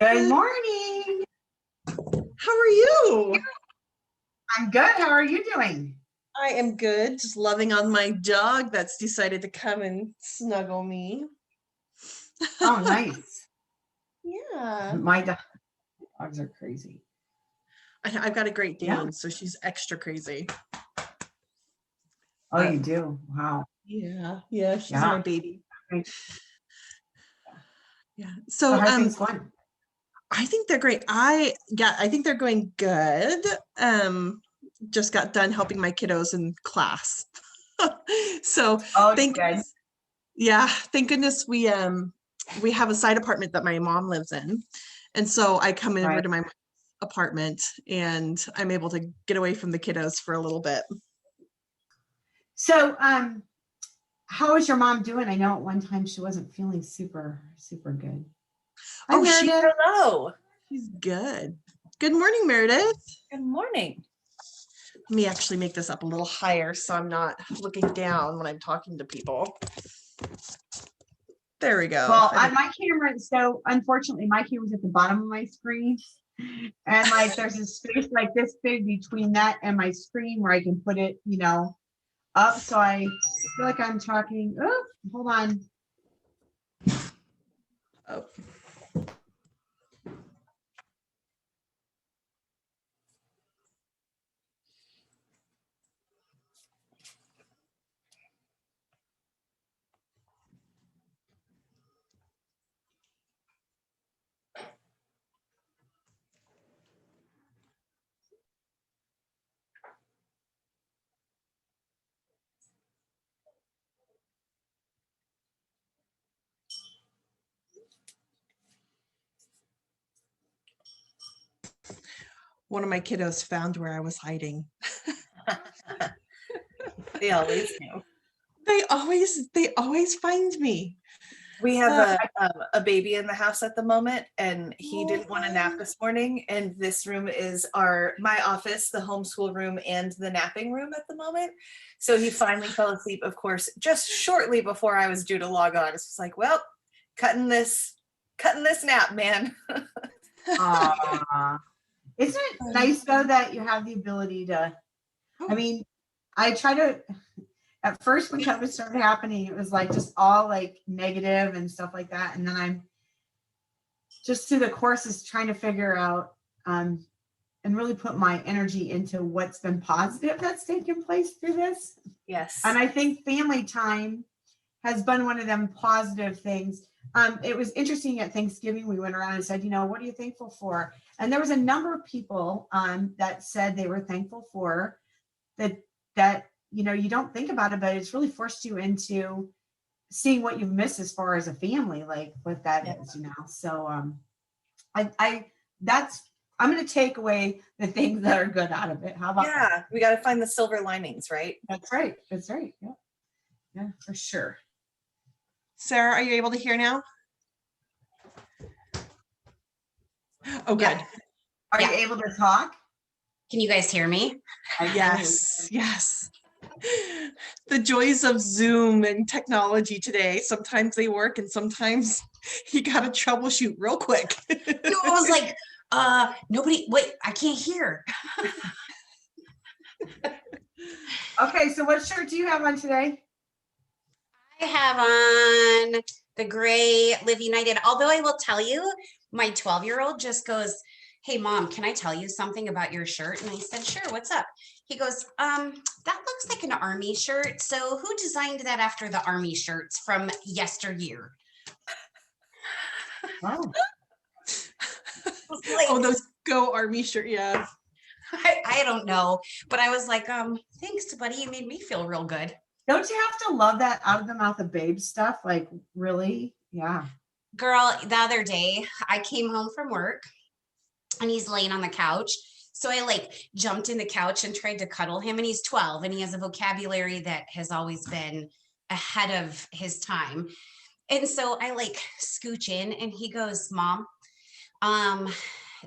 Good morning. How are you? I'm good. How are you doing? I am good. Just loving on my dog that's decided to come and snuggle me. Oh, nice. Yeah. My dogs are crazy. I've got a Great Dane, Yeah. so she's extra crazy. Oh, you do? Wow. Yeah, she's my baby. Great. Yeah. So So how are things going? I think they're great. I think they're going good. Just got done helping my kiddos in class. So Oh, thank good. goodness, yeah, thank goodness we have a side apartment that my mom lives in. And so I come over to my apartment and I'm able to get away from the kiddos for a little bit. So, how is your mom doing? I know at one time she wasn't feeling super good. Hi, Meredith. Hello. She's good. Good morning, Meredith. Good morning. Let me actually make this up a little higher so I'm not looking down when I'm talking to people. There we go. Well, my camera, so unfortunately my camera's at the bottom of my screen. And like there's a space like this big between that and my screen where I can put it, up. So I feel like I'm talking. Oh, hold on. Oh. One of my kiddos found where I was hiding. They always do. They always find me. We have a baby in the house at the moment, and he didn't want to nap this morning. And this room is my office, the homeschool room, and the napping room at the moment. So he finally fell asleep, of course, just shortly before I was due to log on. It's just like, well, cutting this nap, man. Isn't it nice though that you have the ability to? I mean, I try to. At first, when COVID started happening, it was like just all like negative and stuff like that. And then I'm just through the courses trying to figure out and really put my energy into what's been positive that's taken place through this. Yes. And I think family time has been one of them positive things. It was interesting at Thanksgiving, we went around and said, what are you thankful for? And there was a number of people that said they were thankful for that you don't think about it, but it's really forced you into seeing what you've missed as far as a family, like what that is, So I'm going to take away the things that are good out of it. How about that? We got to find the silver linings, right? That's right. Yeah, for sure. Sarah, are you able to hear now? Oh, good. Yeah. Are you able to talk? Can you guys hear me? Yes. The joys of Zoom and technology today. Sometimes they work and sometimes you got to troubleshoot real quick. No, I was like, nobody, wait, I can't hear. Okay, so what shirt do you have on today? I have on the gray Live United, although I will tell you, my 12-year-old just goes, hey, Mom, can I tell you something about your shirt? And I said, sure, what's up? He goes, that looks like an army shirt. So who designed that after the army shirts from yesteryear? Oh, Like, those Go Army shirt, yeah. I don't know, but I was like, thanks, buddy. You made me feel real good. Don't you have to love that out of the mouth of babe stuff? Like, really? Yeah. Girl, the other day I came home from work and he's laying on the couch. So I jumped in the couch and tried to cuddle him, and he's 12 and he has a vocabulary that has always been ahead of his time. And so I scooch in and he goes, Mom,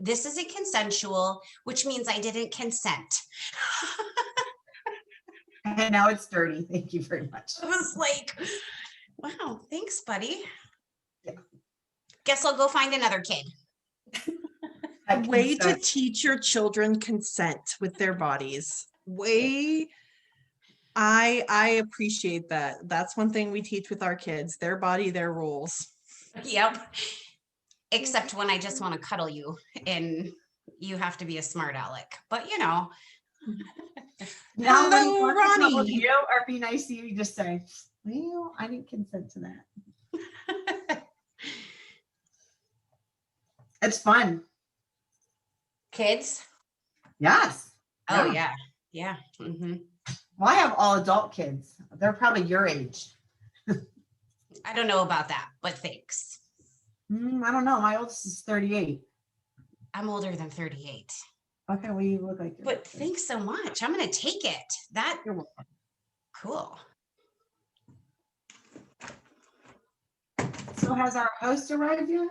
this isn't consensual, which means I didn't consent. And now it's dirty. Thank you very much. I was like, wow, thanks, buddy. Yeah. Guess I'll go find another kid. That Way to consent. teach your children consent with their bodies. I appreciate that. That's one thing we teach with our kids, their body, their rules. Yep. Except when I just want to cuddle you and you have to be a smart aleck. But you know. Now when he Hello, wants to cuddle Ronnie. you or be nice to you, you just say, well, I didn't consent to that. It's fun. Kids? Yes. Oh yeah. Yeah. Mm-hmm. Well, I have all adult kids. They're probably your age. I don't know about that, but thanks. I don't know. My oldest is 38. I'm older than 38. Okay, well, you look like. But thanks so much. I'm going to take it. That You're welcome. cool. So has our host arrived yet?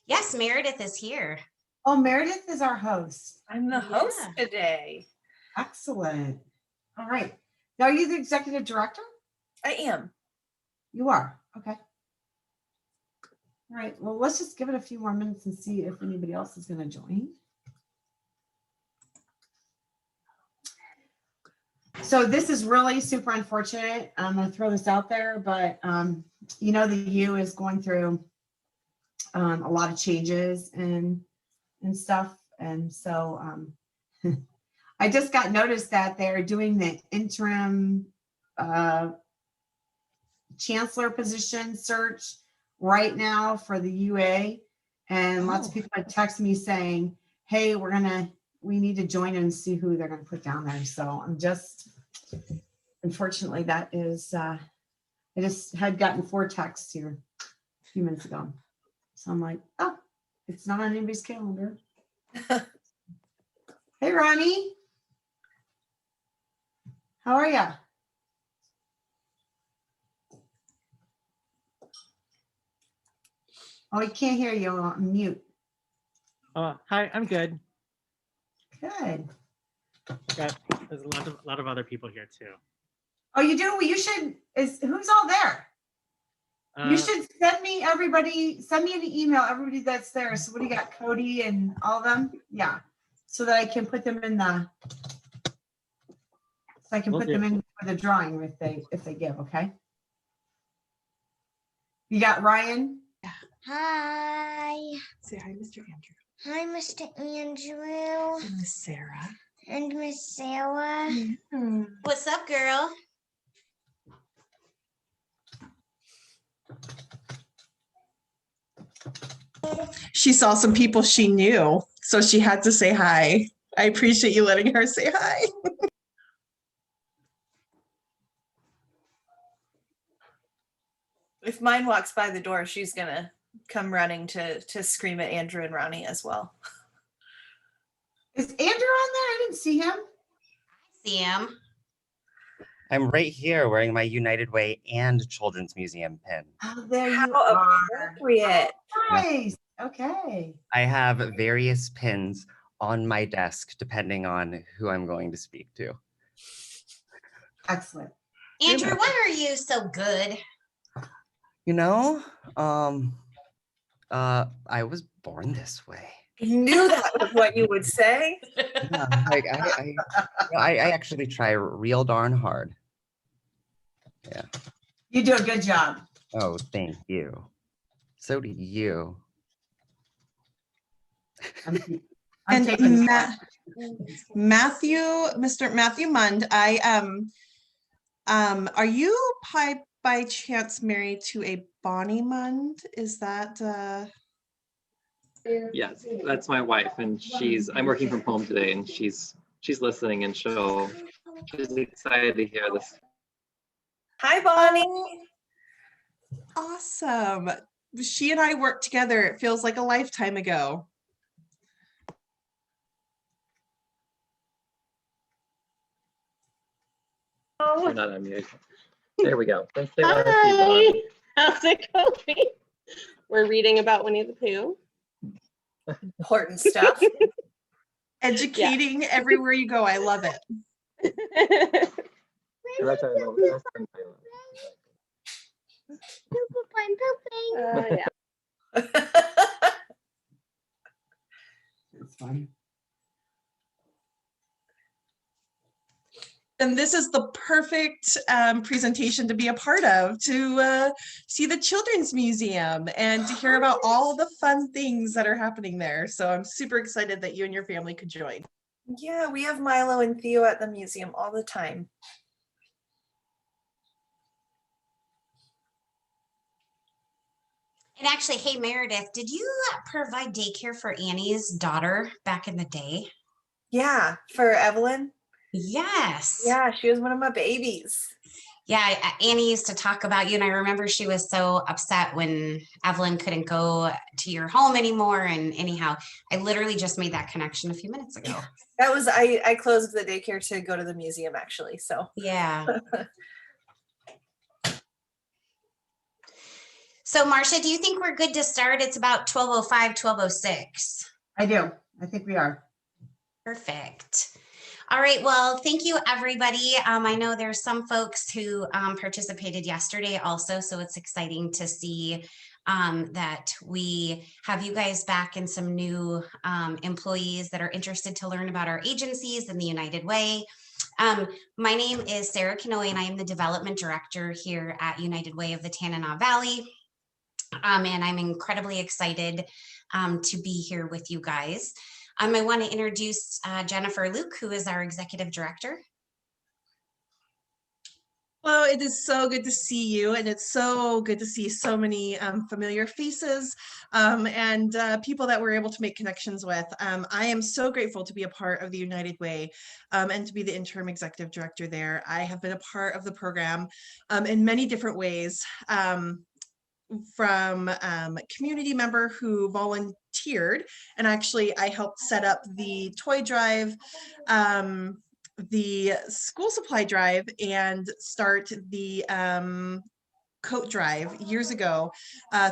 Yes, Meredith is here. Oh, Meredith is our host. I'm the host Yeah. today. Excellent. All right. Now, are you the executive director? I am. You are. Okay. All right. Well, let's just give it a few more minutes and see if anybody else is going to join. So this is really super unfortunate. I'm going to throw this out there, but you know, the U is going through a lot of changes and stuff. And so I just got noticed that they're doing the interim chancellor position search right now for the UA. And lots of people have texted me saying, hey, we need to join and see who they're going to put down there. So I'm just, unfortunately, that is, I just had gotten 4 texts here a few minutes ago. So I'm like, oh, it's not on anybody's calendar. Hey, Ronnie. How are you? Oh, I can't hear you. I'm mute. Oh, hi, I'm good. Good. There's a lot of other people here too. Oh, you do? Well, you should, who's all there? You Uh, should send me an email, everybody that's there. So what do you got, Cody and all of them? Yeah. So that I can put them in Will do. for the drawing if they give, okay? You got Ryan? Hi. Say hi, Mr. Andrew. Hi, Mr. Andrew And Miss Sarah. and Miss Sarah. What's up, girl? She saw some people she knew, so she had to say hi. I appreciate you letting her say hi. If mine walks by the door, she's gonna come running to scream at Andrew and Ronnie as well. Is Andrew on there? I didn't see him. See him. I'm right here wearing my United Way and Children's Museum pin. Oh, there you How are. appropriate. Nice. Okay. I have various pins on my desk depending on who I'm going to speak to. Excellent. Andrew, why are you so good? You know, I was born this way. I knew that was what you would say. Yeah, I actually try real darn hard. Yeah. You do a good job. Oh, thank you. So do you. I'm And taking Matthew, Mr. Matthew Mund, are you by chance married to a Bonnie Mund? Is that Yes, that's my wife, and I'm working from home today, and she's listening, and she's excited to hear this. Hi, Bonnie. awesome? She and I worked together. It feels like a lifetime ago. You're not unmuted. There we go. Let's say Hi, how's it going? We're reading about Winnie the Pooh. Important stuff. Educating everywhere you go. I love it. That's our little first time. Yeah. That's fun. And this is the perfect presentation to be a part of, to see the Children's Museum and to hear about all the fun things that are happening there. So I'm super excited that you and your family could join. Yeah, we have Milo and Theo at the museum all the time. And actually, hey, Meredith, did you provide daycare for Annie's daughter back in the day? Yeah, for Evelyn. Yes. Yeah, she was one of my babies. Yeah, Annie used to talk about you, and I remember she was so upset when Evelyn couldn't go to your home anymore. And anyhow, I literally just made that connection a few minutes ago. That was, I closed the daycare to go to the museum actually, so. Yeah. So Marcia, do you think we're good to start? It's about 12:05, 12:06. I do. I think we are. Perfect. All right, well, thank you, everybody. I know there's some folks who participated yesterday also, so it's exciting to see that we have you guys back and some new employees that are interested to learn about our agencies and the United Way. My name is Sarah Kanoe, and I am the Development Director here at United Way of the Tanana Valley. And I'm incredibly excited to be here with you guys. I want to introduce Jennifer Luke, who is our Executive Director. Well, it is so good to see you, and it's so good to see so many familiar faces and people that we're able to make connections with. I am so grateful to be a part of the United Way and to be the interim executive director there. I have been a part of the program in many different ways. From a community member who volunteered, and actually I helped set up the toy drive, the school supply drive, and start the coat drive years ago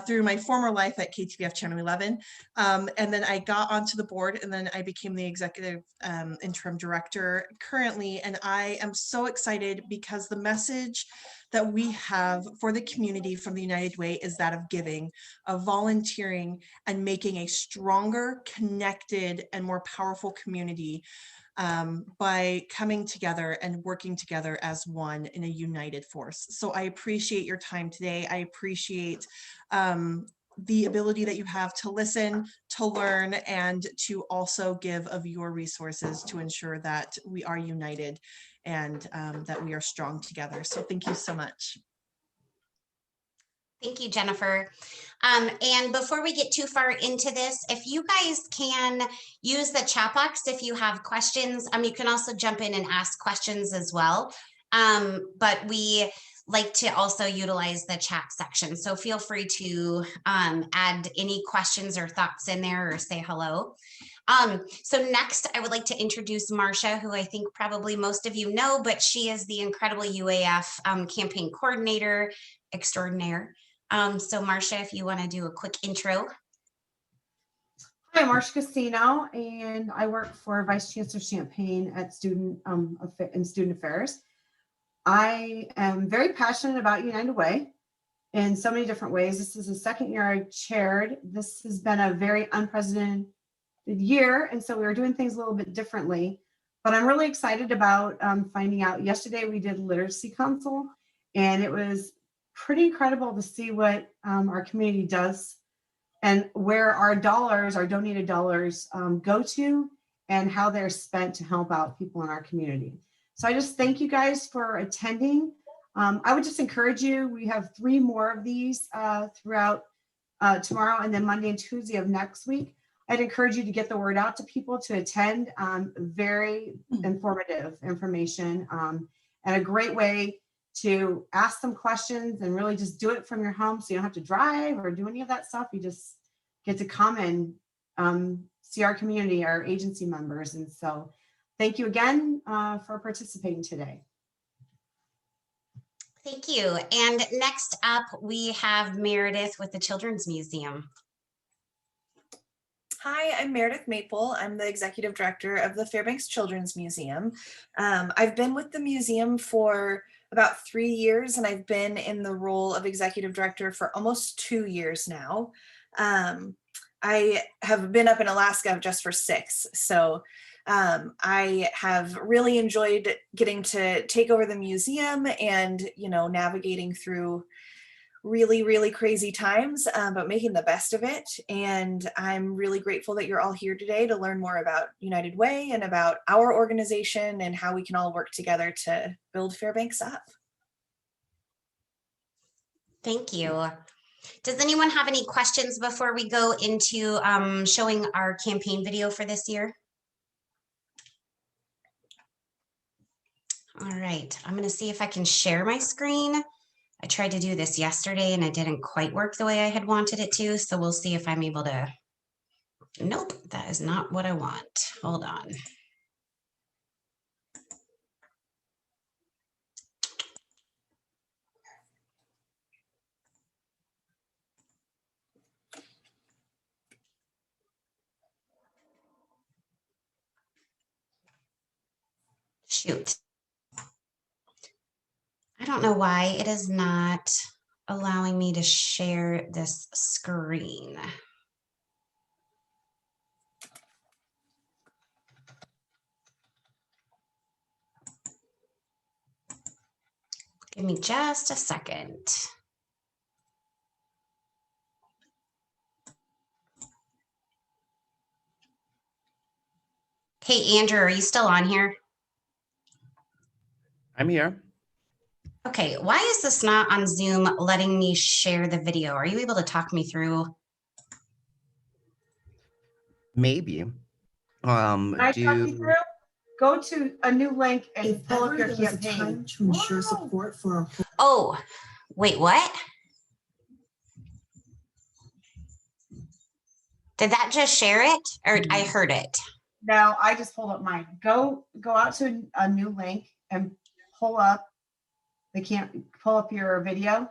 through my former life at KTVF Channel 11. And then I got onto the board, and then I became the executive interim director currently. And I am so excited because the message that we have for the community from the United Way is that of giving, of volunteering, and making a stronger, connected, and more powerful community by coming together and working together as one in a united force. So I appreciate your time today. I appreciate the ability that you have to listen, to learn, and to also give of your resources to ensure that we are united and that we are strong together. So thank you so much. Thank you, Jennifer. And before we get too far into this, if you guys can use the chat box if you have questions, you can also jump in and ask questions as well. But we like to also utilize the chat section. So feel free to add any questions or thoughts in there or say hello. So next, I would like to introduce Marcia, who I think probably most of you know, but she is the incredible UAF campaign coordinator extraordinaire. So Marcia, if you want to do a quick intro. Hi, I'm Marcia Casino, and I work for Vice Chancellor Champagne at Student Affairs. I am very passionate about United Way in so many different ways. This is the second year I chaired. This has been a very unprecedented year, and so we were doing things a little bit differently. But I'm really excited about finding out. Yesterday we did Literacy Council, and it was pretty incredible to see what our community does and where our dollars, our donated dollars, go to and how they're spent to help out people in our community. So I just thank you guys for attending. I would just encourage you, we have 3 more of these throughout tomorrow and then Monday and Tuesday of next week. I'd encourage you to get the word out to people to attend. Very informative information and a great way to ask them questions and really just do it from your home, so you don't have to drive or do any of that stuff. You just get to come and see our community, our agency members. And so thank you again for participating today. Thank you. And next up, we have Meredith with the Children's Museum. Hi, I'm Meredith Maple. I'm the executive director of the Fairbanks Children's Museum. I've been with the museum for about 3 years, and I've been in the role of executive director for almost 2 years now. I have been up in Alaska just for 6. So I have really enjoyed getting to take over the museum and, navigating through really, really crazy times, but making the best of it. And I'm really grateful that you're all here today to learn more about United Way and about our organization and how we can all work together to build Fairbanks up. Thank you. Does anyone have any questions before we go into showing our campaign video for this year? All right, I'm going to see if I can share my screen. I tried to do this yesterday and it didn't quite work the way I had wanted it to. So we'll see if I'm able to. Nope, that is not what I want. Hold on. Shoot. I don't know why it is not allowing me to share this screen. Give me just a second. Hey, Andrew, are you still on here? I'm here. Okay, why is this not on Zoom letting me share the video? Are you able to talk me through? Maybe. Can I talk you through? Go to a new link and pull up your campaign. To ensure support for Oh, wait, what? Did that just share it or I heard it? No, I just pulled up mine. Go out to a new link and pull up your video.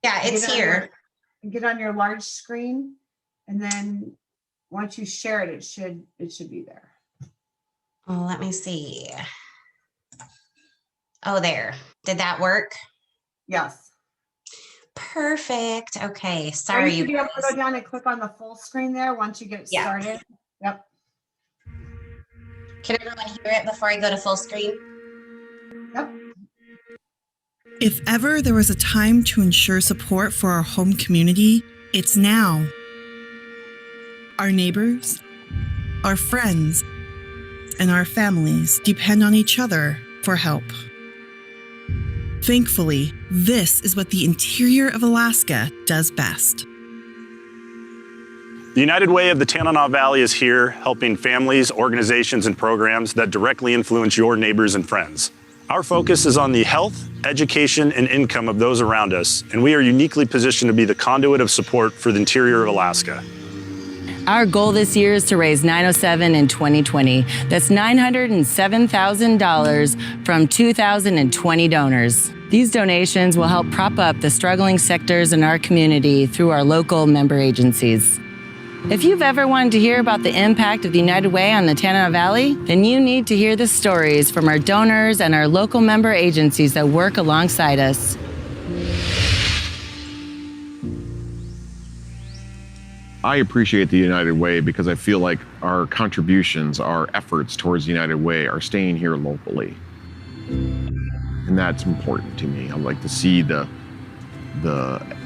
Yeah, it's here. Get on your large screen, and then once you share it, it should be there. Oh, let me see. Oh, there. Did that work? Yes. Perfect. Okay. Or Sorry. you should be able to go down and click on the full screen there once you get started. Yep. Can everyone hear it before I go to full screen? Yep. If ever there was a time to ensure support for our home community, it's now. Our neighbors, our friends, and our families depend on each other for help. Thankfully, this is what the interior of Alaska does best. The United Way of the Tanana Valley is here helping families, organizations, and programs that directly influence your neighbors and friends. Our focus is on the health, education, and income of those around us, and we are uniquely positioned to be the conduit of support for the interior of Alaska. Our goal this year is to raise $907 in 2020. That's $907,000 from 2,020 donors. These donations will help prop up the struggling sectors in our community through our local member agencies. If you've ever wanted to hear about the impact of the United Way on the Tanana Valley, then you need to hear the stories from our donors and our local member agencies that work alongside us. I appreciate the United Way because I feel like our contributions, our efforts towards the United Way are staying here locally. And that's important to me. I like to see the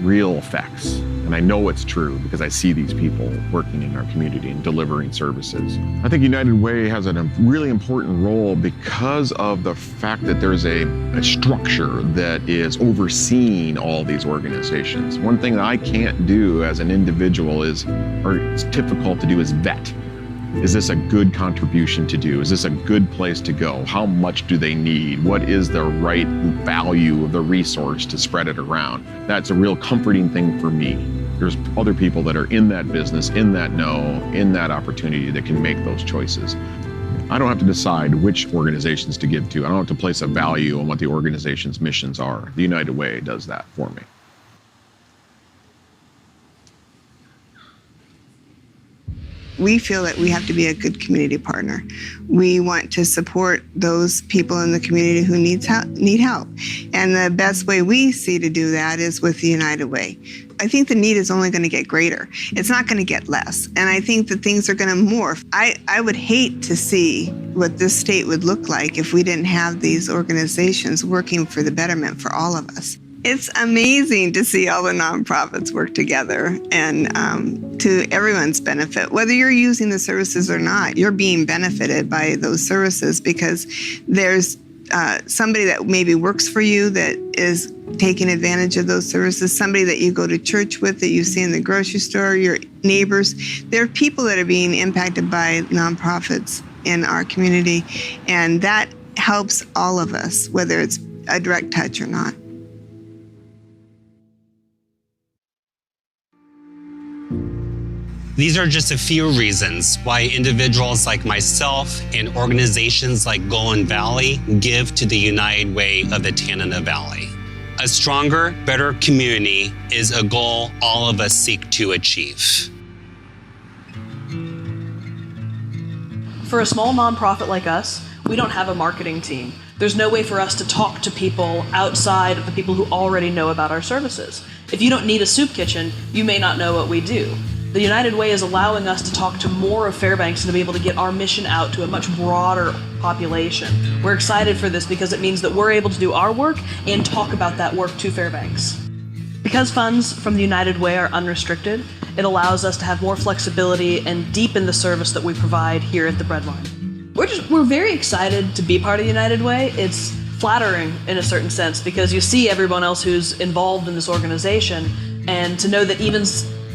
real effects. And I know it's true because I see these people working in our community and delivering services. I think United Way has a really important role because of the fact that there's a structure that is overseeing all these organizations. One thing that I can't do as an individual or it's difficult to do, is vet. Is this a good contribution to do? Is this a good place to go? How much do they need? What is the right value of the resource to spread it around? That's a real comforting thing for me. There's other people that are in that business, in that know, in that opportunity that can make those choices. I don't have to decide which organizations to give to. I don't have to place a value on what the organization's missions are. The United Way does that for me. We feel that we have to be a good community partner. We want to support those people in the community who need help. And the best way we see to do that is with the United Way. I think the need is only going to get greater. It's not going to get less. And I think that things are going to morph. I would hate to see what this state would look like if we didn't have these organizations working for the betterment for all of us. It's amazing to see all the nonprofits work together and to everyone's benefit. Whether you're using the services or not, you're being benefited by those services because there's somebody that maybe works for you that is taking advantage of those services, somebody that you go to church with, that you see in the grocery store, your neighbors. There are people that are being impacted by nonprofits in our community, and that helps all of us, whether it's a direct touch or not. These are just a few reasons why individuals like myself and organizations like Golden Valley give to the United Way of the Tanana Valley. A stronger, better community is a goal all of us seek to achieve. For a small nonprofit like us, we don't have a marketing team. There's no way for us to talk to people outside of the people who already know about our services. If you don't need a soup kitchen, you may not know what we do. The United Way is allowing us to talk to more of Fairbanks and to be able to get our mission out to a much broader population. We're excited for this because it means that we're able to do our work and talk about that work to Fairbanks. Because funds from the United Way are unrestricted, it allows us to have more flexibility and deepen the service that we provide here at the Breadline. We're very excited to be part of the United Way. It's flattering in a certain sense because you see everyone else who's involved in this organization, and to know that even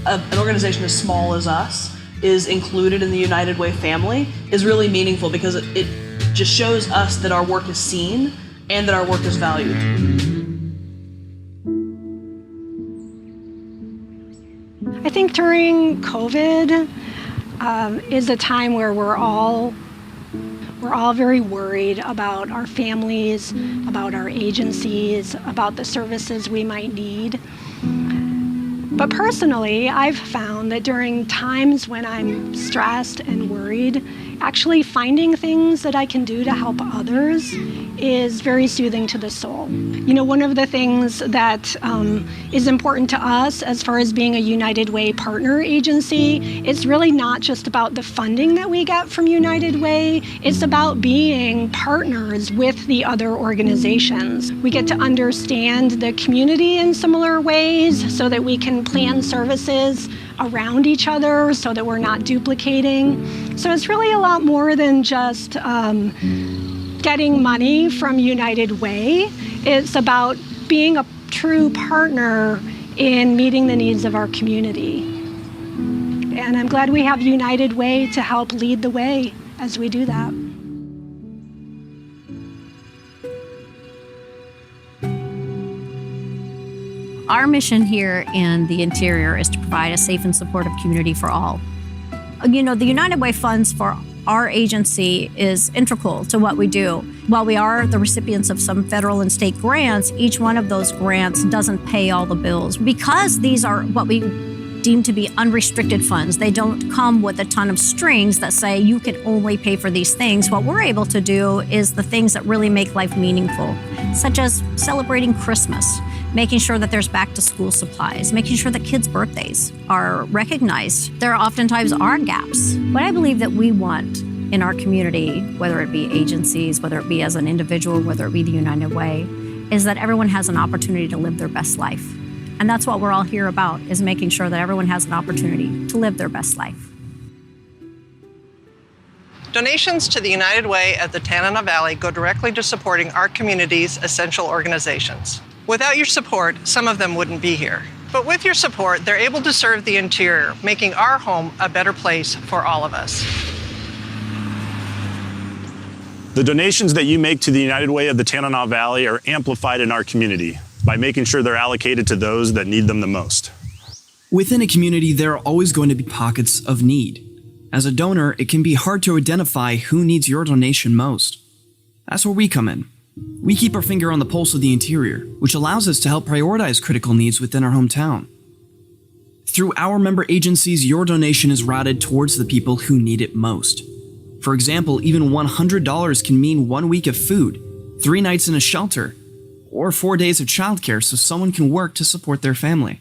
an organization as small as us is included in the United Way family is really meaningful because it just shows us that our work is seen and that our work is valued. I think during COVID is a time where we're all very worried about our families, about our agencies, about the services we might need. But personally, I've found that during times when I'm stressed and worried, actually finding things that I can do to help others is very soothing to the soul. You know, one of the things that is important to us as far as being a United Way partner agency, it's really not just about the funding that we get from United Way, it's about being partners with the other organizations. We get to understand the community in similar ways so that we can plan services around each other so that we're not duplicating. So it's really a lot more than just getting money from United Way. It's about being a true partner in meeting the needs of our community. And I'm glad we have United Way to help lead the way as we do that. Our mission here in the interior is to provide a safe and supportive community for all. You know, the United Way funds for our agency is integral to what we do. While we are the recipients of some federal and state grants, each one of those grants doesn't pay all the bills. Because these are what we deem to be unrestricted funds, they don't come with a ton of strings that say you can only pay for these things. What we're able to do is the things that really make life meaningful, such as celebrating Christmas, making sure that there's back to school supplies, making sure that kids' birthdays are recognized. There oftentimes are gaps. What I believe that we want in our community, whether it be agencies, whether it be as an individual, whether it be the United Way, is that everyone has an opportunity to live their best life. And that's what we're all here about, is making sure that everyone has an opportunity to live their best life. Donations to the United Way at the Tanana Valley go directly to supporting our community's essential organizations. Without your support, some of them wouldn't be here. But with your support, they're able to serve the interior, making our home a better place for all of us. The donations that you make to the United Way of the Tanana Valley are amplified in our community by making sure they're allocated to those that need them the most. Within a community, there are always going to be pockets of need. As a donor, it can be hard to identify who needs your donation most. That's where we come in. We keep our finger on the pulse of the interior, which allows us to help prioritize critical needs within our hometown. Through our member agencies, your donation is routed towards the people who need it most. For example, even $100 can mean 1 week of food, 3 nights in a shelter, or 4 days of childcare so someone can work to support their family.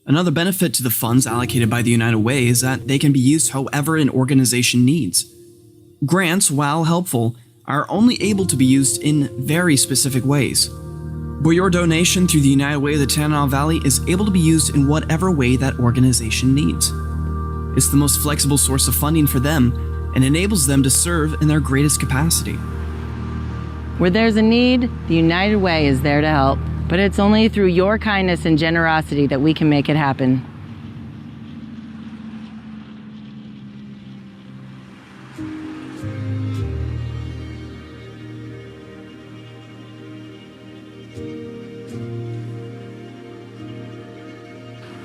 Another benefit to the funds allocated by the United Way is that they can be used however an organization needs. Grants, while helpful, are only able to be used in very specific ways. But your donation through the United Way of the Tanana Valley is able to be used in whatever way that organization needs. It's the most flexible source of funding for them and enables them to serve in their greatest capacity. Where there's a need, the United Way is there to help. But it's only through your kindness and generosity that we can make it happen.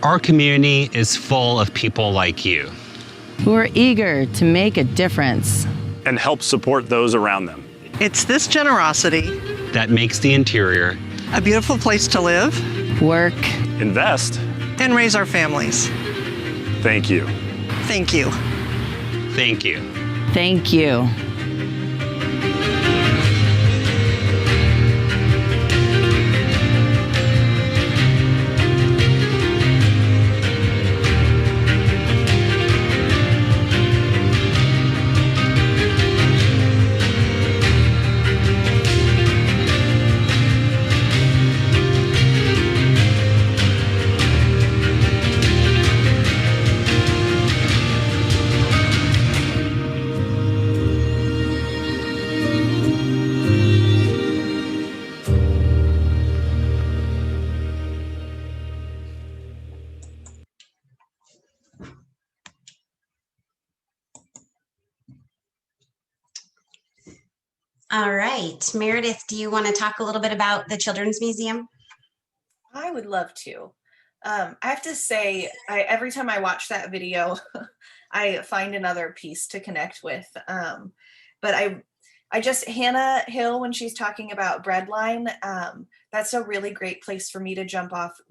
Our community is full of people like you, who are eager to make a difference and help support those around them. It's this generosity that makes the interior a beautiful place to live, work, invest, and raise our families. Thank you. Thank you. Thank you. Thank you. All right, Meredith, do you want to talk a little bit about the Children's Museum? I would love to. I have to say, every time I watch that video, I find another piece to connect with. But I just, Hannah Hill, when she's talking about Breadline, that's a really great place for me to jump off.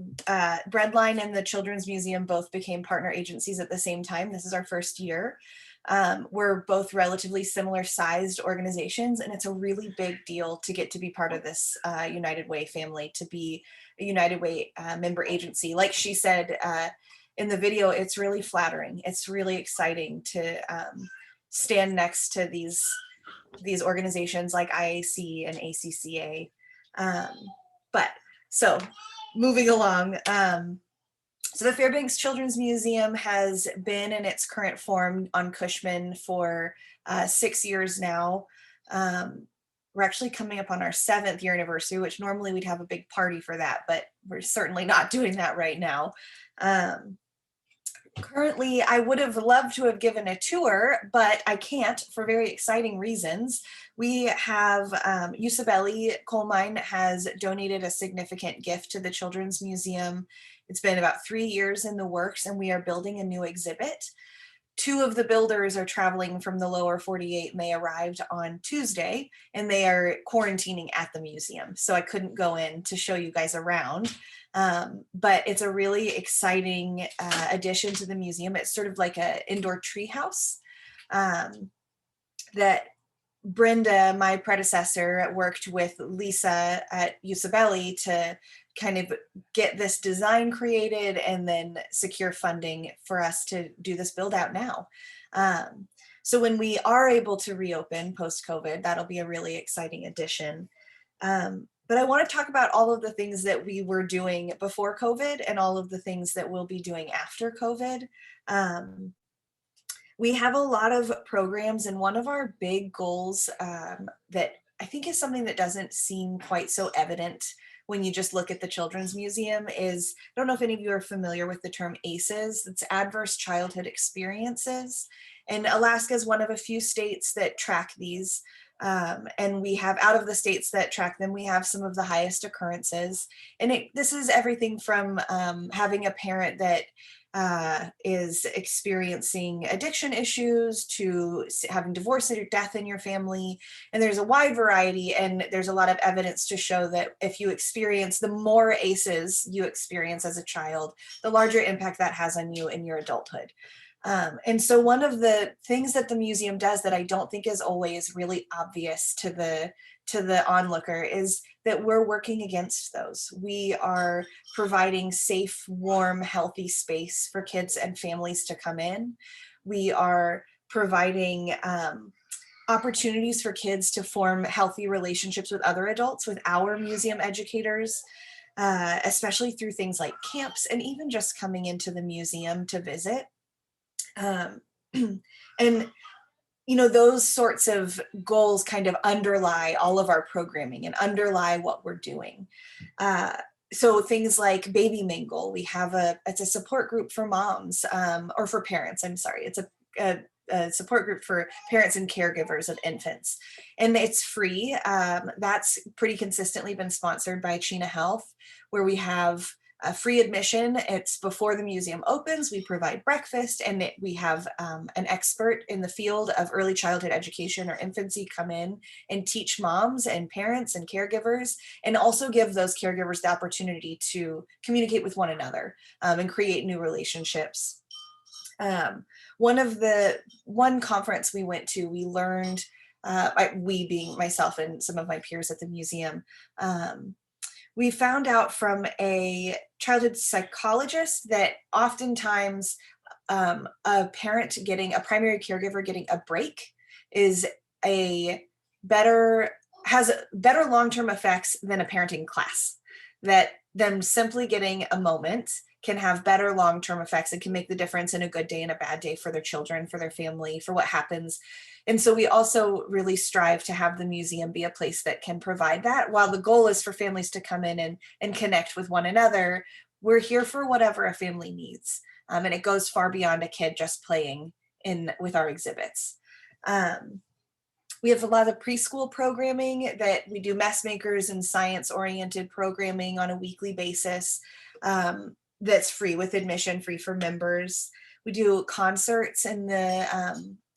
Breadline and the Children's Museum both became partner agencies at the same time. This is our first year. We're both relatively similar sized organizations, and it's a really big deal to get to be part of this United Way family, to be a United Way member agency. Like she said in the video, it's really flattering. It's really exciting to stand next to these organizations like IAC and ACCA. But so moving along, so the Fairbanks Children's Museum has been in its current form on Cushman for 6 years now. We're actually coming up on our 7th year anniversary, which normally we'd have a big party for that, but we're certainly not doing that right now. Currently, I would have loved to have given a tour, but I can't for very exciting reasons. We have UWTV Coal Mine has donated a significant gift to the Children's Museum. It's been about 3 years in the works, and we are building a new exhibit. 2 of the builders are traveling from the lower 48, and they arrived on Tuesday, and they are quarantining at the museum. So I couldn't go in to show you guys around. But it's a really exciting addition to the museum. It's sort of like an indoor tree house that Brenda, my predecessor, worked with Lisa at UWTV to kind of get this design created and then secure funding for us to do this build out now. So when we are able to reopen post-COVID, that'll be a really exciting addition. But I want to talk about all of the things that we were doing before COVID and all of the things that we'll be doing after COVID. We have a lot of programs, and one of our big goals that I think is something that doesn't seem quite so evident when you just look at the Children's Museum is, I don't know if any of you are familiar with the term ACEs, it's Adverse Childhood Experiences. And Alaska is one of a few states that track these. And we have, out of the states that track them, we have some of the highest occurrences. And this is everything from having a parent that is experiencing addiction issues to having divorce or death in your family. And there's a wide variety, and there's a lot of evidence to show that if you experience, the more ACEs you experience as a child, the larger impact that has on you in your adulthood. And so one of the things that the museum does that I don't think is always really obvious to the onlooker is that we're working against those. We are providing safe, warm, healthy space for kids and families to come in. We are providing opportunities for kids to form healthy relationships with other adults, with our museum educators, especially through things like camps and even just coming into the museum to visit. And those sorts of goals kind of underlie all of our programming and underlie what we're doing. So things like Baby Mingle, it's a support group for moms, or for parents, I'm sorry. It's a support group for parents and caregivers of infants. And it's free. That's pretty consistently been sponsored by China Health, where we have a free admission. It's before the museum opens. We provide breakfast, and we have an expert in the field of early childhood education or infancy come in and teach moms and parents and caregivers, and also give those caregivers the opportunity to communicate with one another and create new relationships. One conference we went to, we learned, we being myself and some of my peers at the museum, we found out from a childhood psychologist that oftentimes a primary caregiver getting a break has better long-term effects than a parenting class. That them simply getting a moment can have better long-term effects and can make the difference in a good day and a bad day for their children, for their family, for what happens. And so we also really strive to have the museum be a place that can provide that. While the goal is for families to come in and connect with one another, we're here for whatever a family needs. And it goes far beyond a kid just playing with our exhibits. We have a lot of preschool programming that we do, mess makers and science-oriented programming on a weekly basis. That's free with admission, free for members. We do concerts in the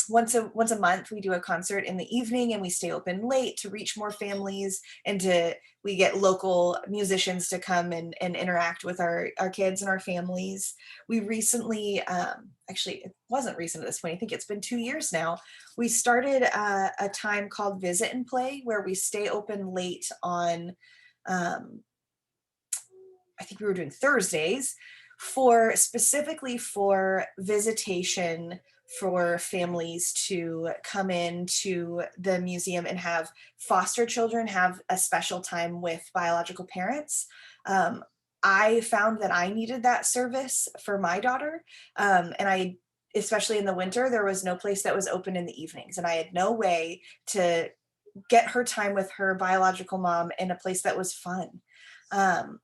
once a month. We do a concert in the evening, and we stay open late to reach more families, and we get local musicians to come and interact with our kids and our families. We recently, actually it wasn't recent at this point, I think it's been 2 years now, we started a time called Visit and Play, where we stay open late on I think we were doing Thursdays, specifically for visitation, for families to come into the museum and have foster children have a special time with biological parents. I found that I needed that service for my daughter, and especially in the winter, there was no place that was open in the evenings, and I had no way to get her time with her biological mom in a place that was fun.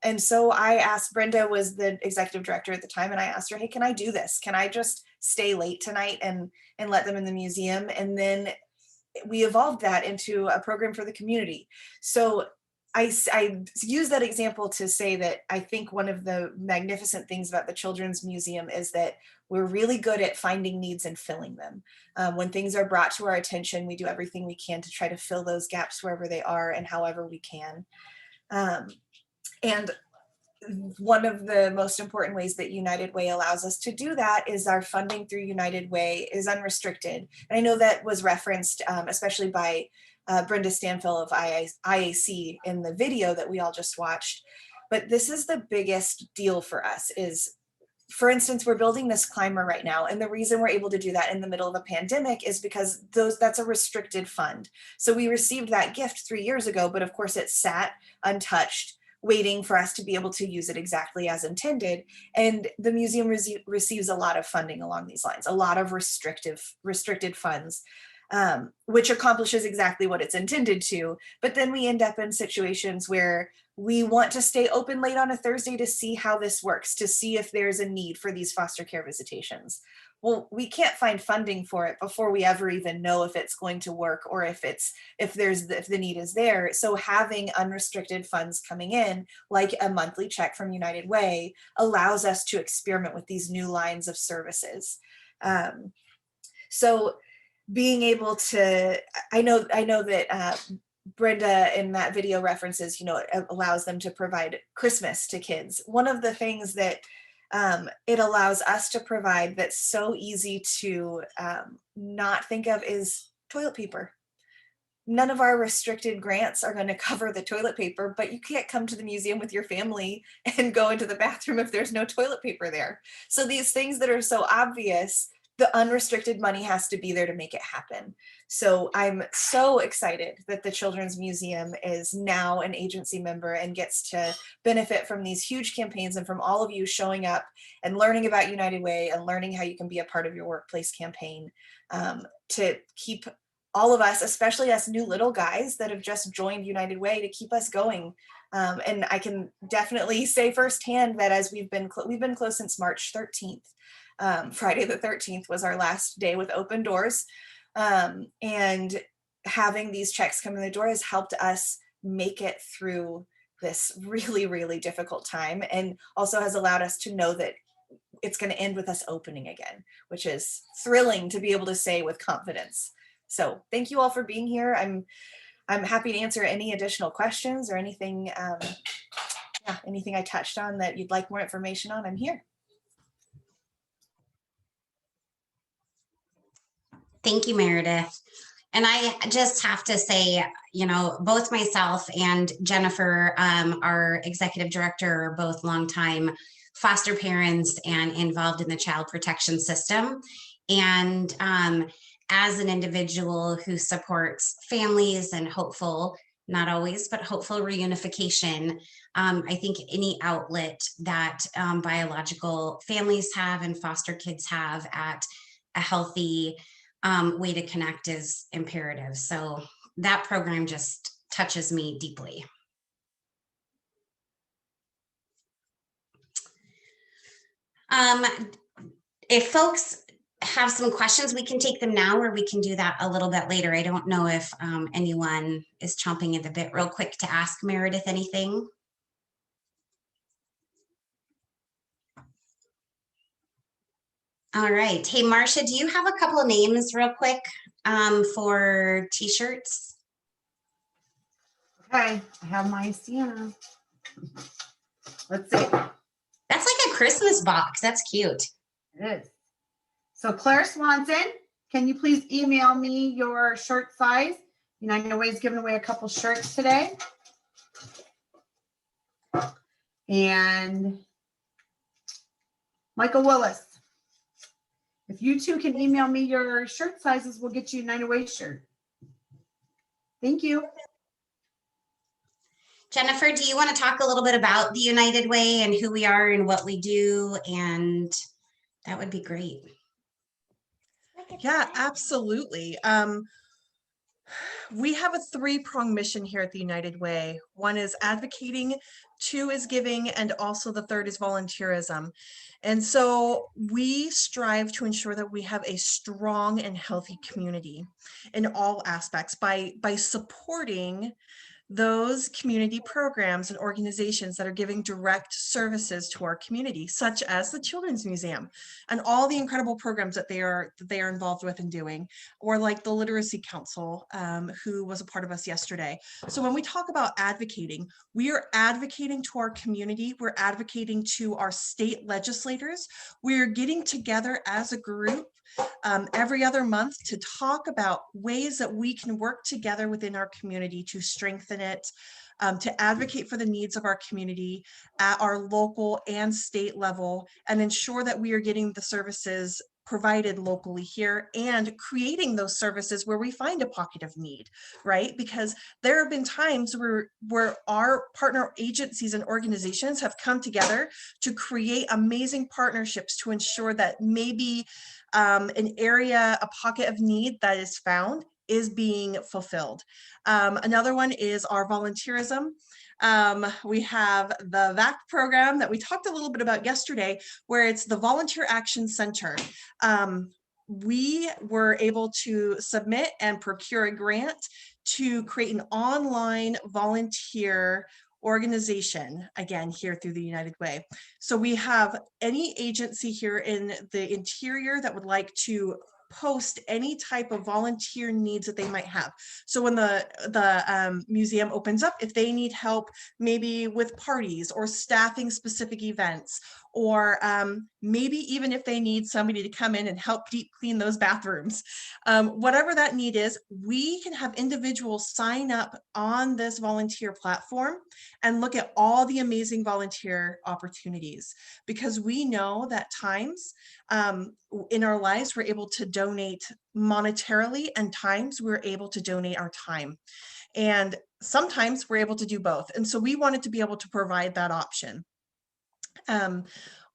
And so I asked, Brenda was the executive director at the time, and I asked her, hey, can I do this? Can I just stay late tonight and let them in the museum? And then we evolved that into a program for the community. So I use that example to say that I think one of the magnificent things about the Children's Museum is that we're really good at finding needs and filling them. When things are brought to our attention, we do everything we can to try to fill those gaps wherever they are and however we can. And one of the most important ways that United Way allows us to do that is our funding through United Way is unrestricted. And I know that was referenced, especially by Brenda Stanfill of IAC in the video that we all just watched. But this is the biggest deal for us is, for instance, we're building this climber right now. And the reason we're able to do that in the middle of a pandemic is because that's a restricted fund. So we received that gift 3 years ago, but of course it sat untouched, waiting for us to be able to use it exactly as intended. And the museum receives a lot of funding along these lines, a lot of restricted funds, which accomplishes exactly what it's intended to. But then we end up in situations where we want to stay open late on a Thursday to see how this works, to see if there's a need for these foster care visitations. Well, we can't find funding for it before we ever even know if it's going to work or if the need is there. So having unrestricted funds coming in, like a monthly check from United Way, allows us to experiment with these new lines of services. So being able to, I know that Brenda in that video references, it allows them to provide Christmas to kids. One of the things that it allows us to provide that's so easy to not think of is toilet paper. None of our restricted grants are going to cover the toilet paper, but you can't come to the museum with your family and go into the bathroom if there's no toilet paper there. So these things that are so obvious, the unrestricted money has to be there to make it happen. So I'm so excited that the Children's Museum is now an agency member and gets to benefit from these huge campaigns and from all of you showing up and learning about United Way and learning how you can be a part of your workplace campaign to keep all of us, especially us new little guys that have just joined United Way, to keep us going. And I can definitely say firsthand that as we've been closed since March 13th. Friday the 13th was our last day with open doors. And having these checks come in the door has helped us make it through this really, really difficult time, and also has allowed us to know that it's going to end with us opening again, which is thrilling to be able to say with confidence. So thank you all for being here. I'm happy to answer any additional questions or anything, anything I touched on that you'd like more information on. I'm here. Thank you, Meredith. And I just have to say, you know, both myself and Jennifer, our executive director, are both longtime foster parents and involved in the child protection system. And as an individual who supports families and hopeful, not always, but hopeful reunification, I think any outlet that biological families have and foster kids have at a healthy way to connect is imperative. So that program just touches me deeply. If folks have some questions, we can take them now, or we can do that a little bit later. I don't know if anyone is chomping at the bit real quick to ask Meredith anything. All right. Hey, Marcia, do you have a couple of names real quick for t-shirts? Okay, I have my Sienna. Let's see. That's like a Christmas box. That's cute. It is. So Claire Swanson, can you please email me your shirt size? United Way is giving away a couple shirts today. And Michael Willis, if you two can email me your shirt sizes, we'll get you a United Way shirt. Thank you. Jennifer, do you want to talk a little bit about the United Way and who we are and what we do? And that would be great. Yeah, absolutely. We have a three-pronged mission here at the United Way. One is advocating, two is giving, and also the third is volunteerism. And so we strive to ensure that we have a strong and healthy community in all aspects by supporting those community programs and organizations that are giving direct services to our community, such as the Children's Museum and all the incredible programs that they are involved with and doing, or like the Literacy Council, who was a part of us yesterday. So when we talk about advocating, we are advocating to our community, we're advocating to our state legislators, we're getting together as a group every other month to talk about ways that we can work together within our community to strengthen it, to advocate for the needs of our community at our local and state level, and ensure that we are getting the services provided locally here and creating those services where we find a pocket of need, right? Because there have been times where our partner agencies and organizations have come together to create amazing partnerships to ensure that maybe an area, a pocket of need that is found is being fulfilled. Another one is our volunteerism. We have the VAC program that we talked a little bit about yesterday, where it's the Volunteer Action Center. We were able to submit and procure a grant to create an online volunteer organization, again, here through the United Way. So we have any agency here in the interior that would like to post any type of volunteer needs that they might have. So when the museum opens up, if they need help maybe with parties or staffing specific events, or maybe even if they need somebody to come in and help deep clean those bathrooms. Whatever that need is, we can have individuals sign up on this volunteer platform and look at all the amazing volunteer opportunities, because we know that times in our lives we're able to donate monetarily, and times we're able to donate our time. And sometimes we're able to do both. And so we wanted to be able to provide that option.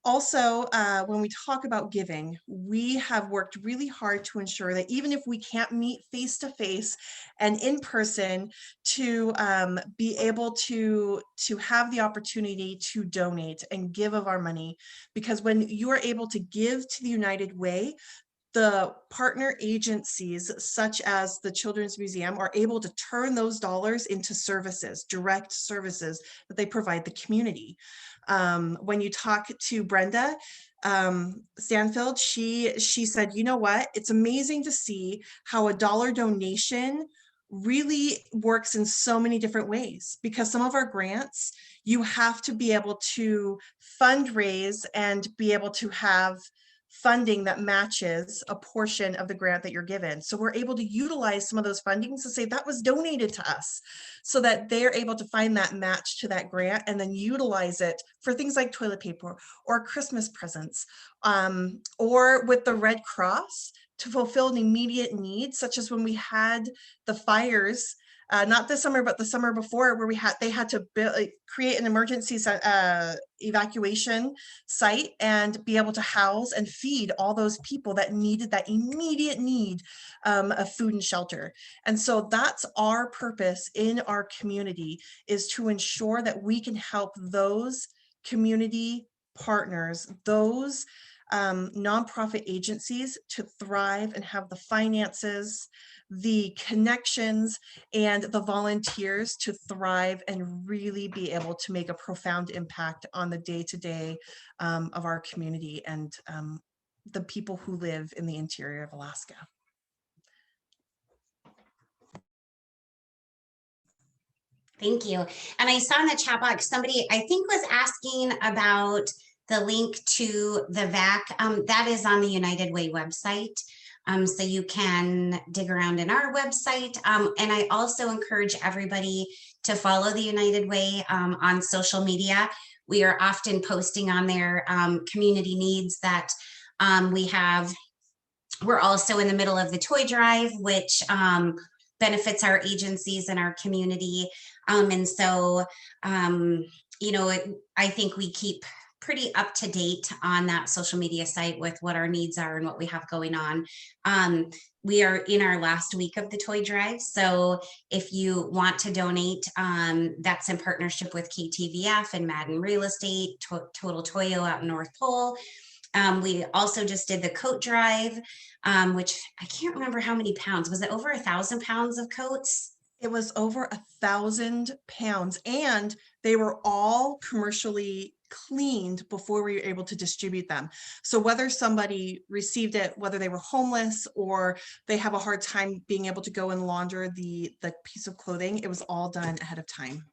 Also, when we talk about giving, we have worked really hard to ensure that even if we can't meet face-to-face and in person, to be able to have the opportunity to donate and give of our money. Because when you are able to give to the United Way, the partner agencies such as the Children's Museum are able to turn those dollars into services, direct services that they provide the community. When you talk to Brenda Stanfield, she said, you know what, it's amazing to see how a dollar donation really works in so many different ways, because some of our grants, you have to be able to fundraise and be able to have funding that matches a portion of the grant that you're given. So we're able to utilize some of those fundings to say that was donated to us, so that they're able to find that match to that grant and then utilize it for things like toilet paper or Christmas presents, or with the Red Cross to fulfill an immediate need, such as when we had the fires, not this summer, but the summer before, where they had to create an emergency evacuation site and be able to house and feed all those people that needed that immediate need of food and shelter. And so that's our purpose in our community, is to ensure that we can help those community partners, those nonprofit agencies to thrive and have the finances, the connections, and the volunteers to thrive and really be able to make a profound impact on the day-to-day of our community and the people who live in the interior of Alaska. Thank you. And I saw in the chat box, somebody I think was asking about the link to the VAC. That is on the United Way website. So you can dig around in our website. And I also encourage everybody to follow the United Way on social media. We are often posting on their community needs that we have. We're also in the middle of the toy drive, which benefits our agencies and our community. And so, you know, I think we keep pretty up to date on that social media site with what our needs are and what we have going on. We are in our last week of the toy drive. So if you want to donate, that's in partnership with KTVF and Madden Real Estate, Total Toyo out in North Pole. We also just did the coat drive, which I can't remember how many pounds. Was it over 1,000 pounds of coats? It was over 1,000 pounds, and they were all commercially cleaned before we were able to distribute them. So whether somebody received it, whether they were homeless or they have a hard time being able to go and launder the piece of clothing, it was all done ahead of time.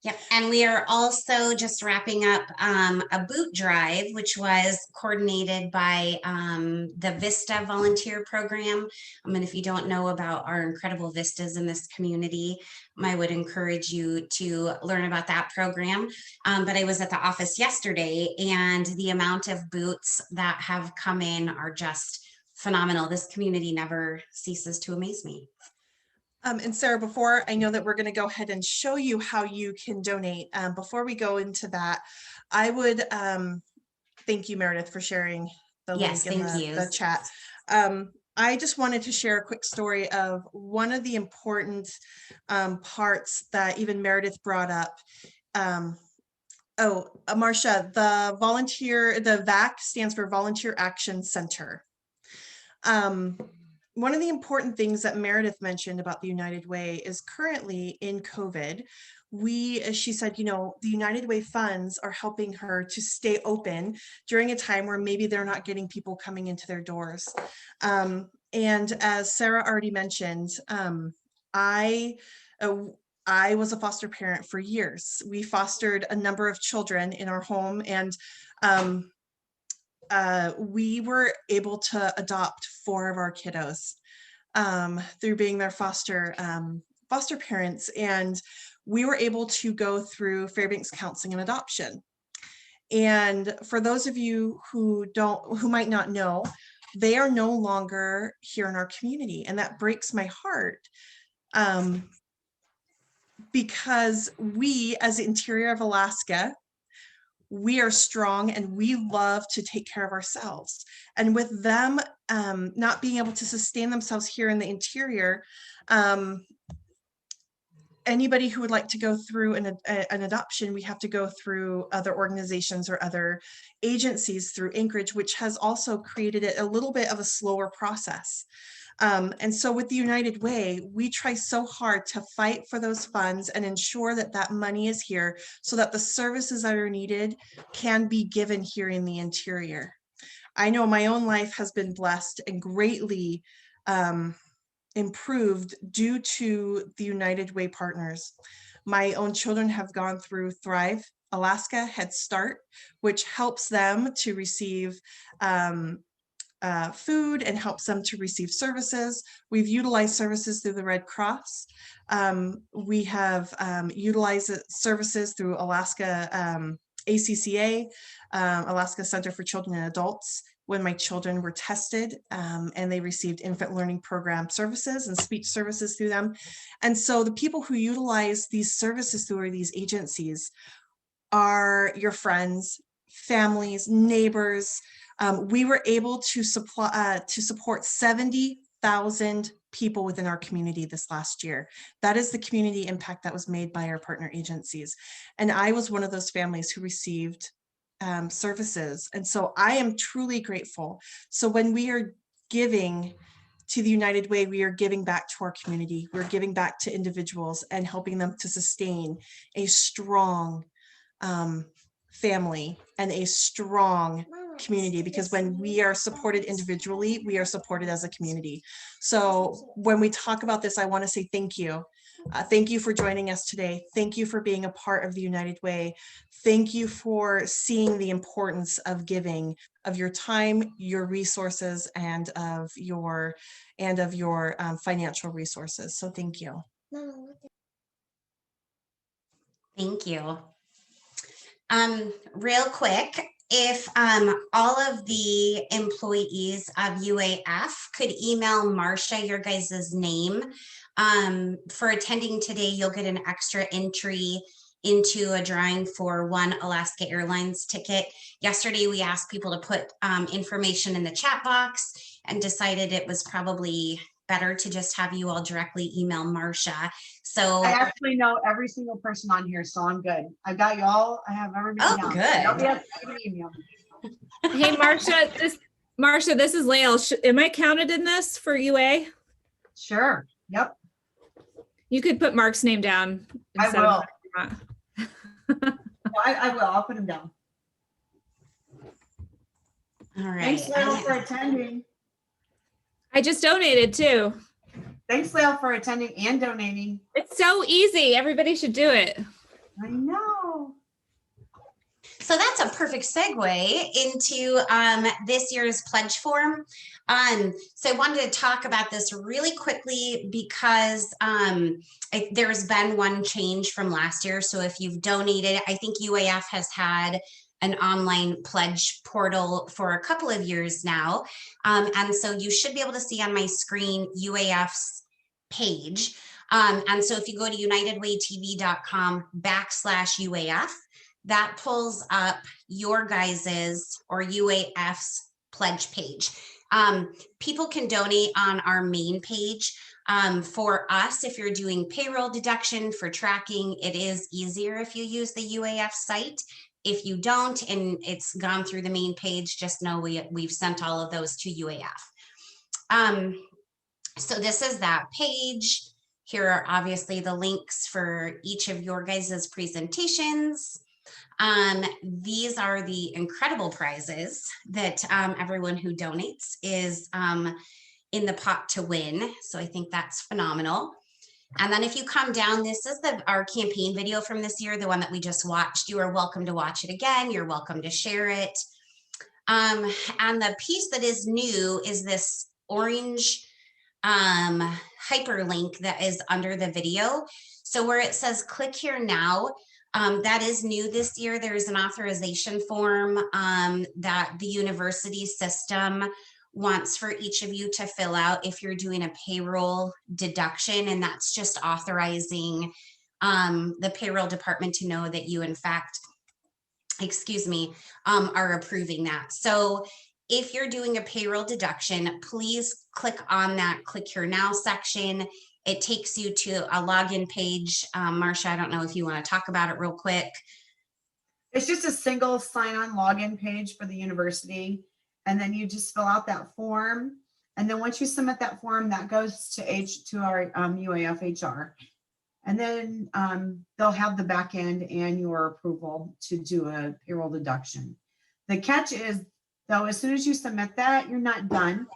Yep, and we are also just wrapping up a boot drive, which was coordinated by the VISTA volunteer program. And if you don't know about our incredible VISTAs in this community, I would encourage you to learn about that program. But I was at the office yesterday, and the amount of boots that have come in are just phenomenal. This community never ceases to amaze me. And Sarah, before I know that we're going to go ahead and show you how you can donate, before we go into that, I would thank you, Meredith, for sharing the link in the chat. I just wanted to share a quick story of one of the important parts that even Meredith brought up. Marcia, the VAC stands for Volunteer Action Center. One of the important things that Meredith mentioned about the United Way is currently in COVID, she said, you know, the United Way funds are helping her to stay open during a time where maybe they're not getting people coming into their doors. And as Sarah already mentioned, I was a foster parent for years. We fostered a number of children in our home, and we were able to adopt 4 of our kiddos through being their foster parents, and we were able to go through Fairbanks Counseling and Adoption. And for those of you who might not know, they are no longer here in our community, and that breaks my heart. Because we, as the interior of Alaska, we are strong and we love to take care of ourselves. And with them not being able to sustain themselves here in the interior, anybody who would like to go through an adoption, we have to go through other organizations or other agencies through Anchorage, which has also created it a little bit of a slower process. And so with the United Way, we try so hard to fight for those funds and ensure that that money is here so that the services that are needed can be given here in the interior. I know my own life has been blessed and greatly improved due to the United Way partners. My own children have gone through Thrive Alaska Head Start, which helps them to receive food and helps them to receive services. We've utilized services through the Red Cross. We have utilized services through Alaska ACCA, Alaska Center for Children and Adults, when my children were tested and they received infant learning program services and speech services through them. And so the people who utilize these services through these agencies are your friends, families, neighbors. We were able to support 70,000 people within our community this last year. That is the community impact that was made by our partner agencies. And I was one of those families who received services. And so I am truly grateful. So when we are giving to the United Way, we are giving back to our community. We're giving back to individuals and helping them to sustain a strong family and a strong community, because when we are supported individually, we are supported as a community. So when we talk about this, I want to say thank you. Thank you for joining us today. Thank you for being a part of the United Way. Thank you for seeing the importance of giving of your time, your resources, and of your financial resources. So thank you. Thank you. Real quick, if all of the employees of UAF could email Marcia your guys' name for attending today, you'll get an extra entry into a drawing for 1 Alaska Airlines ticket. Yesterday, we asked people to put information in the chat box and decided it was probably better to just have you all directly email Marcia. So I actually know every single person on here, so I'm good. I got you all. I have everybody. Oh, down. good. Nobody has to email me. Hey, Marcia, this is Lael. Am I counted in this for UA? Sure. Yep. You could put Mark's name down. I will. I will. I'll put him down. All right. Thanks, Lael, for attending. I just donated too. Thanks, Lael, for attending and donating. It's so easy. Everybody should do it. I know. So that's a perfect segue into this year's pledge form. So I wanted to talk about this really quickly because there's been one change from last year. So if you've donated, I think UAF has had an online pledge portal for a couple of years now. And so you should be able to see on my screen UAF's page. And so if you go to unitedwaytv.com/UAF, that pulls up your guys's or UAF's pledge page. People can donate on our main page. For us, if you're doing payroll deduction for tracking, it is easier if you use the UAF site. If you don't, and it's gone through the main page, just know we've sent all of those to UAF. So this is that page. Here are obviously the links for each of your guys' presentations. These are the incredible prizes that everyone who donates is in the pot to win. So I think that's phenomenal. And then if you come down, this is our campaign video from this year, the one that we just watched. You are welcome to watch it again. You're welcome to share it. And the piece that is new is this orange hyperlink that is under the video. So where it says click here now, that is new this year. There's an authorization form that the university system wants for each of you to fill out if you're doing a payroll deduction, and that's just authorizing the payroll department to know that you in fact, are approving that. So if you're doing a payroll deduction, please click on that click here now section. It takes you to a login page. Marcia, I don't know if you want to talk about it real quick. It's just a single sign-on login page for the university. And then you just fill out that form. And then once you submit that form, that goes to our UAF HR. And then they'll have the back end and your approval to do a payroll deduction. The catch is, though, as soon as you submit that, you're not done.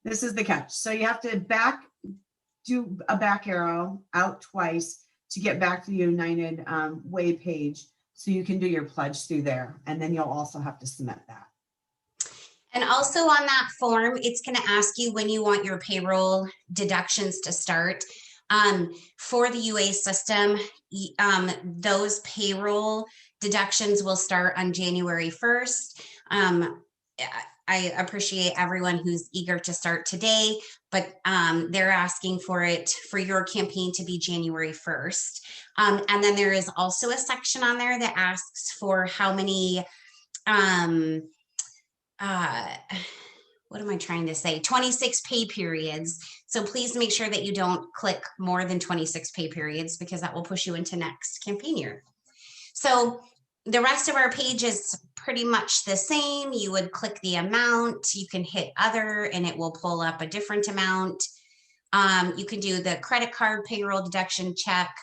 This is the catch. So you have to do a back arrow out twice to get back to the United Way page so you can do your pledge through there. And then you'll also have to submit that. And also on that form, it's going to ask you when you want your payroll deductions to start. For the UA system, those payroll deductions will start on January 1st. I appreciate everyone who's eager to start today, but they're asking for it for your campaign to be January 1st. And then there is also a section on there that asks for how many, what am I trying to say? 26 pay periods. So please make sure that you don't click more than 26 pay periods because that will push you into next campaign year. So the rest of our page is pretty much the same. You would click the amount, you can hit other and it will pull up a different amount. You can do the credit card payroll deduction check.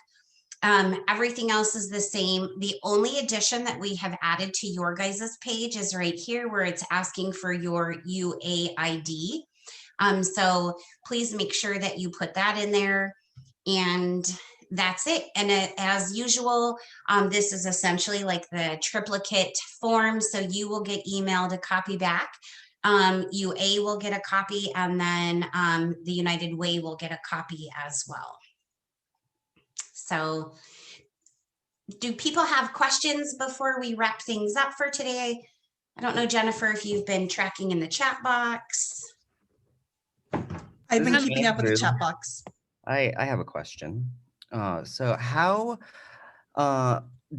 Everything else is the same. The only addition that we have added to your guys' page is right here where it's asking for your UAID. So please make sure that you put that in there, and that's it. And as usual, this is essentially like the triplicate form. So you will get emailed a copy back. UA will get a copy, and then the United Way will get a copy as well. So do people have questions before we wrap things up for today? I don't know, Jennifer, if you've been tracking in the chat box. I've been keeping up with the chat box. I have a question. So how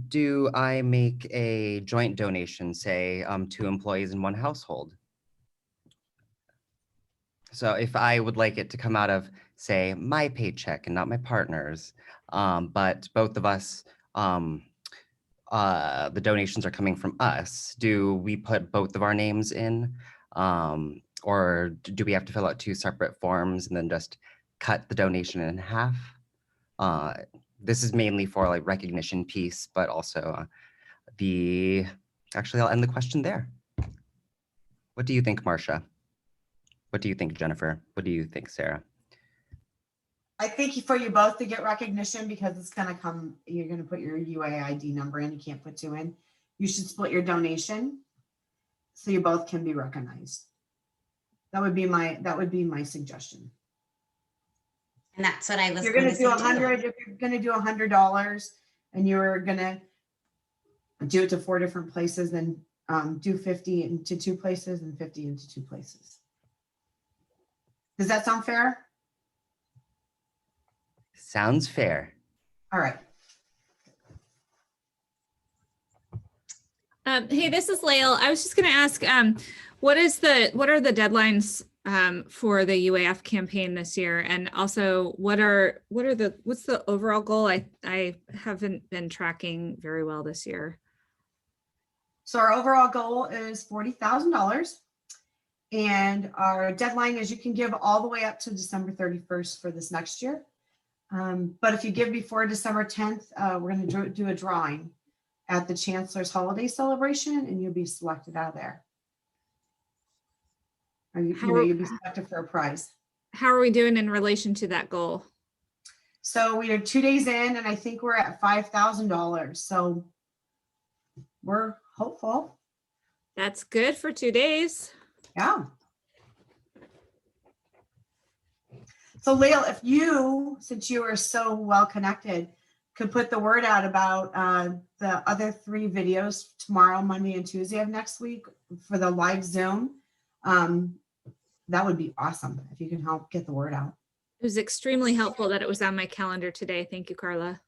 do I make a joint donation, say, to employees in one household? So if I would like it to come out of, say, my paycheck and not my partner's, but both of us, the donations are coming from us, do we put both of our names in? Or do we have to fill out two separate forms and then just cut the donation in half? This is mainly for like recognition piece, but also actually I'll end the question there. What do you think, Marcia? What do you think, Jennifer? What do you think, Sarah? I think for you both to get recognition, because it's going to come, you're going to put your UAID number in, you can't put two in. You should split your donation so you both can be recognized. That would be my suggestion. And that's what I was. You're going to do 100. If you're going to do $100, and you're going to do it to 4 different places, then do 50 into 2 places and 50 into 2 places. Does that sound fair? Sounds fair. All right. Hey, this is Lael. I was just going to ask, what are the deadlines for the UAF campaign this year, and also what's the overall goal? I haven't been tracking very well this year. So our overall goal is $40,000, and our deadline is you can give all the way up to December 31st for this next year. But if you give before December 10th, we're going to do a drawing at the Chancellor's Holiday Celebration, and you'll be selected out of there. Or you'll be selected for a prize. How are we doing in relation to that goal? So we are 2 days in, and I think we're at $5,000. So we're hopeful. That's good for 2 days. Yeah. So Lael, if you, since you are so well connected, could put the word out about the other 3 videos tomorrow, Monday, and Tuesday of next week for the live Zoom, that would be awesome if you can help get the word out. It was extremely helpful that it was on my calendar today. Thank you, Carla.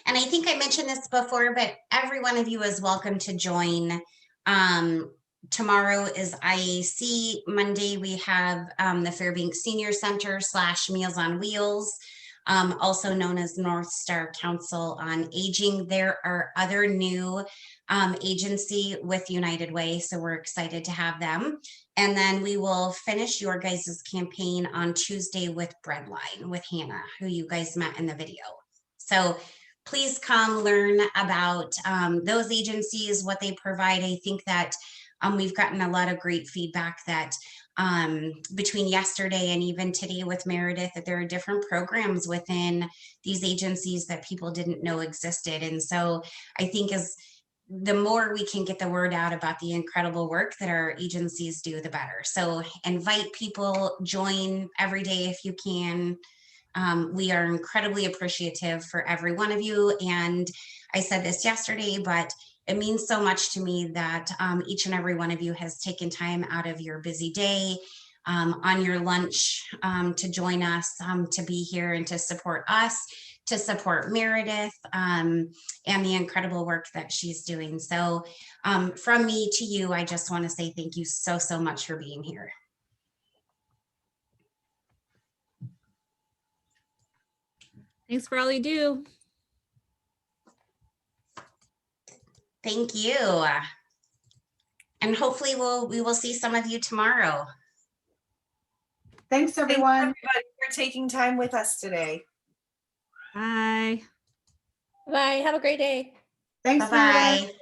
And I think I mentioned this before, but every one of you is welcome to join. Tomorrow is IAC. Monday, we have the Fairbanks Senior Center / Meals on Wheels, also known as North Star Council on Aging. There are other new agency with United Way, so we're excited to have them. And then we will finish your guys' campaign on Tuesday with Breadline with Hannah, who you guys met in the video. So please come learn about those agencies, what they provide. I think that we've gotten a lot of great feedback that between yesterday and even today with Meredith, that there are different programs within these agencies that people didn't know existed. And so I think as the more we can get the word out about the incredible work that our agencies do, the better. So invite people, join every day if you can. We are incredibly appreciative for every one of you. And I said this yesterday, but it means so much to me that each and every one of you has taken time out of your busy day, on your lunch, to join us, to be here and to support us, to support Meredith, and the incredible work that she's doing. So from me to you, I just want to say thank you so, so much for being here. Thanks for all you do. Thank you. And hopefully we will see some of you tomorrow. Thanks, everyone. Thanks, everybody, for taking time with us today. Bye. Bye. Have a great day. Thanks, Bye-bye. Meredith.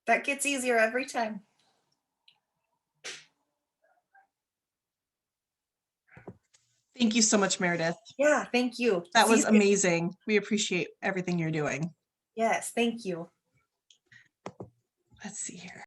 That gets easier every time. Thank you so much, Meredith. Yeah, thank you. That See was you soon. amazing. We appreciate everything you're doing. Yes, thank you. Let's see here.